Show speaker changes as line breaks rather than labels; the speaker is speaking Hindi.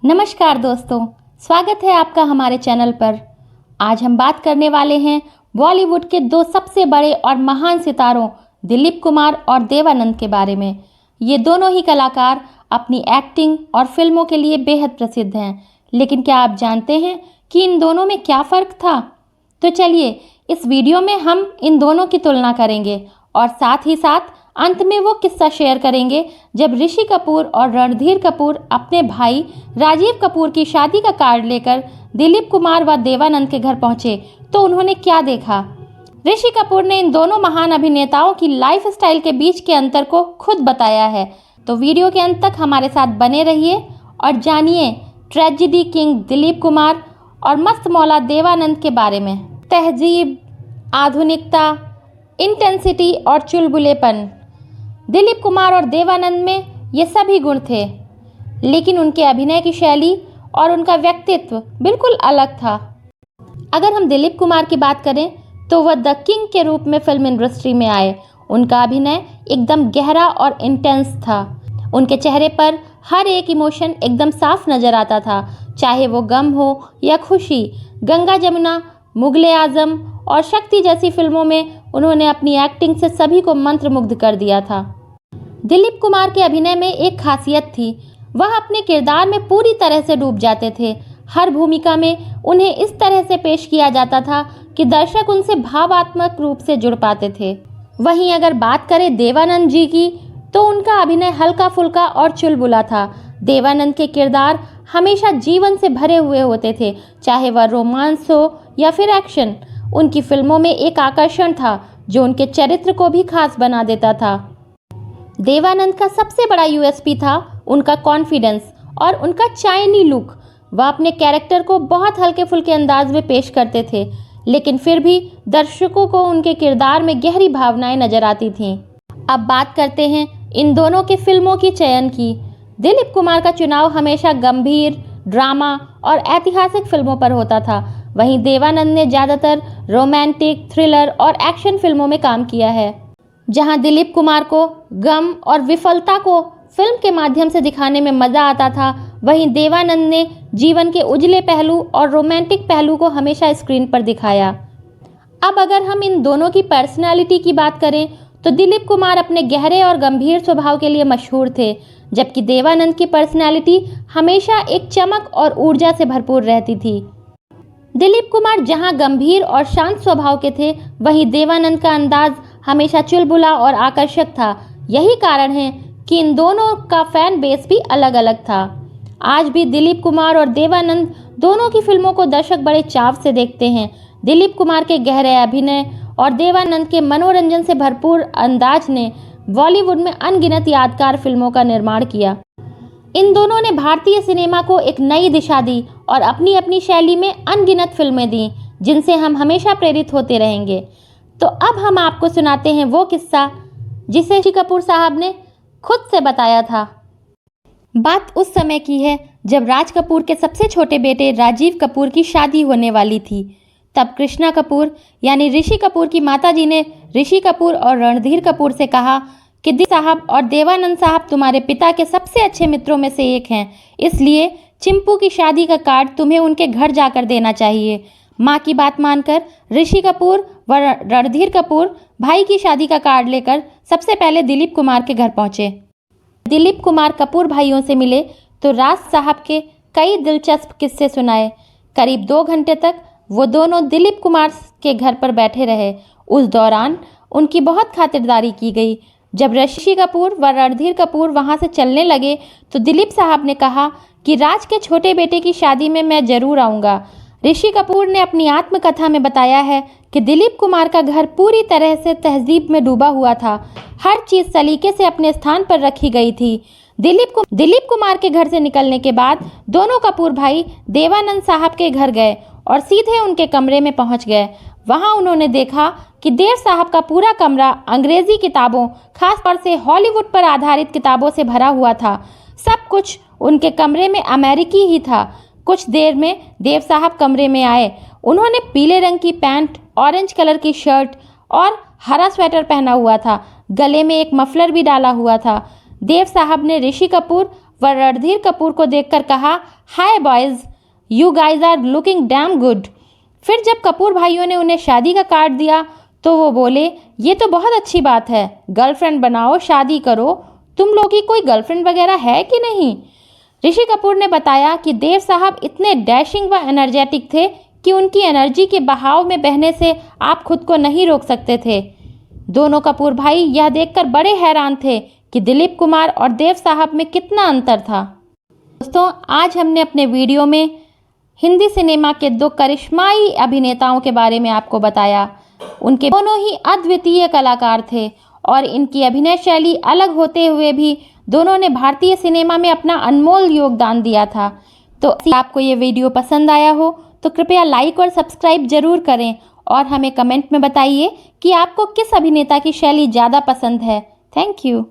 नमस्कार दोस्तों, स्वागत है आपका हमारे चैनल पर। आज हम बात करने वाले हैं बॉलीवुड के दो सबसे बड़े और महान सितारों दिलीप कुमार और देवानंद के बारे में। ये दोनों ही कलाकार अपनी एक्टिंग और फिल्मों के लिए बेहद प्रसिद्ध हैं, लेकिन क्या आप जानते हैं कि इन दोनों में क्या फ़र्क था? तो चलिए इस वीडियो में हम इन दोनों की तुलना करेंगे और साथ ही साथ अंत में वो किस्सा शेयर करेंगे जब ऋषि कपूर और रणधीर कपूर अपने भाई राजीव कपूर की शादी का कार्ड लेकर दिलीप कुमार व देवानंद के घर पहुंचे तो उन्होंने क्या देखा। ऋषि कपूर ने इन दोनों महान अभिनेताओं की लाइफस्टाइल के बीच के अंतर को खुद बताया है, तो वीडियो के अंत तक हमारे साथ बने रहिए और जानिए ट्रेजेडी किंग दिलीप कुमार और मस्त मौला देवानंद के बारे में। तहजीब, आधुनिकता, इंटेंसिटी और चुलबुलेपन, दिलीप कुमार और देवानंद में ये सभी गुण थे, लेकिन उनके अभिनय की शैली और उनका व्यक्तित्व बिल्कुल अलग था। अगर हम दिलीप कुमार की बात करें तो वह द किंग के रूप में फिल्म इंडस्ट्री में आए। उनका अभिनय एकदम गहरा और इंटेंस था। उनके चेहरे पर हर एक इमोशन एकदम साफ नज़र आता था, चाहे वो गम हो या खुशी। गंगा जमुना, मुगले आजम और शक्ति जैसी फिल्मों में उन्होंने अपनी एक्टिंग से सभी को मंत्रमुग्ध कर दिया था। दिलीप कुमार के अभिनय में एक खासियत थी, वह अपने किरदार में पूरी तरह से डूब जाते थे। हर भूमिका में उन्हें इस तरह से पेश किया जाता था कि दर्शक उनसे भावात्मक रूप से जुड़ पाते थे। वहीं अगर बात करें देवानंद जी की, तो उनका अभिनय हल्का फुल्का और चुलबुला था। देवानंद के किरदार हमेशा जीवन से भरे हुए होते थे, चाहे वह रोमांस हो या फिर एक्शन। उनकी फिल्मों में एक आकर्षण था जो उनके चरित्र को भी खास बना देता था। देवानंद का सबसे बड़ा यूएसपी था उनका कॉन्फिडेंस और उनका चाइनी लुक। वह अपने कैरेक्टर को बहुत हल्के फुल्के अंदाज में पेश करते थे, लेकिन फिर भी दर्शकों को उनके किरदार में गहरी भावनाएं नजर आती थीं। अब बात करते हैं इन दोनों के फिल्मों की चयन की। दिलीप कुमार का चुनाव हमेशा गंभीर, ड्रामा और ऐतिहासिक फिल्मों पर होता था। वहीं देवानंद ने ज़्यादातर रोमांटिक, थ्रिलर और एक्शन फिल्मों में काम किया है। जहां दिलीप कुमार को गम और विफलता को फिल्म के माध्यम से दिखाने में मज़ा आता था, वहीं देवानंद ने जीवन के उजले पहलू और रोमांटिक पहलू को हमेशा स्क्रीन पर दिखाया। अब अगर हम इन दोनों की पर्सनालिटी की बात करें तो दिलीप कुमार अपने गहरे और गंभीर स्वभाव के लिए मशहूर थे, जबकि देवानंद की पर्सनालिटी हमेशा एक चमक और ऊर्जा से भरपूर रहती थी। दिलीप कुमार जहां गंभीर और शांत स्वभाव के थे, वहीं देवानंद का अंदाज हमेशा चुलबुला और आकर्षक था। यही कारण है कि इन दोनों का फैन बेस भी अलग अलग था। आज भी दिलीप कुमार और देवानंद दोनों की फिल्मों को दर्शक बड़े चाव से देखते हैं। दिलीप कुमार के गहरे अभिनय और देवानंद के मनोरंजन से भरपूर अंदाज ने बॉलीवुड में अनगिनत यादगार फिल्मों का निर्माण किया। इन दोनों ने भारतीय सिनेमा को एक नई दिशा दी और अपनी अपनी शैली में अनगिनत फिल्में दी, जिनसे हम हमेशा प्रेरित होते रहेंगे। तो अब हम आपको सुनाते हैं वो किस्सा जिसे ऋषि कपूर साहब ने खुद से बताया था। बात उस समय की है जब राज कपूर के सबसे छोटे बेटे राजीव कपूर की शादी होने वाली थी। तब कृष्णा कपूर यानी ऋषि कपूर की माताजी ने ऋषि कपूर और रणधीर कपूर से कहा कि दिलीप साहब और देवानंद साहब तुम्हारे पिता के सबसे अच्छे मित्रों में से एक हैं, इसलिए चिंपू की शादी का कार्ड तुम्हें उनके घर जाकर देना चाहिए। माँ की बात मानकर ऋषि कपूर व रणधीर कपूर भाई की शादी का कार्ड लेकर सबसे पहले दिलीप कुमार के घर पहुँचे। दिलीप कुमार कपूर भाइयों से मिले तो राज साहब के कई दिलचस्प किस्से सुनाए। करीब 2 घंटे तक वो दोनों दिलीप कुमार के घर पर बैठे रहे। उस दौरान उनकी बहुत खातिरदारी की गई। जब ऋषि कपूर व रणधीर कपूर वहां से चलने लगे तो दिलीप साहब ने कहा कि राज के छोटे बेटे की शादी में मैं ज़रूर आऊँगा। ऋषि कपूर ने अपनी आत्मकथा में बताया है कि दिलीप कुमार का घर पूरी तरह से तहजीब में डूबा हुआ था। हर चीज़ सलीके से अपने स्थान पर रखी गई थी। दिलीप कुमार के घर से निकलने के बाद दोनों कपूर भाई देवानंद साहब के घर गए और सीधे उनके कमरे में पहुंच गए। वहां उन्होंने देखा कि देव साहब का पूरा कमरा अंग्रेजी किताबों, खासतौर से हॉलीवुड पर आधारित किताबों से भरा हुआ था। सब कुछ उनके कमरे में अमेरिकी ही था। कुछ देर में देव साहब कमरे में आए। उन्होंने पीले रंग की पैंट, ऑरेंज कलर की शर्ट और हरा स्वेटर पहना हुआ था। गले में एक मफलर भी डाला हुआ था। देव साहब ने ऋषि कपूर वह रणधीर कपूर को देखकर कहा, hi boys, you guys are looking damn good. फिर जब कपूर भाइयों ने उन्हें शादी का कार्ड दिया तो वो बोले, ये तो बहुत अच्छी बात है, गर्लफ्रेंड बनाओ, शादी करो। तुम लोग की कोई गर्लफ्रेंड वगैरह है कि नहीं? ऋषि कपूर ने बताया कि देव साहब इतने डैशिंग व एनर्जेटिक थे कि उनकी एनर्जी के बहाव में बहने से आप खुद को नहीं रोक सकते थे। दोनों कपूर भाई यह देखकर बड़े हैरान थे कि दिलीप कुमार और देव साहब में कितना अंतर था। दोस्तों, आज हमने अपने वीडियो में हिंदी सिनेमा के दो करिश्माई अभिनेताओं के बारे में आपको बताया। उनके दोनों ही अद्वितीय कलाकार थे और इनकी अभिनय शैली अलग होते हुए भी दोनों ने भारतीय सिनेमा में अपना अनमोल योगदान दिया था। तो आपको ये वीडियो पसंद आया हो तो कृपया लाइक और सब्सक्राइब जरूर करें और हमें कमेंट में बताइए कि आपको किस अभिनेता की शैली ज़्यादा पसंद है। Thank you.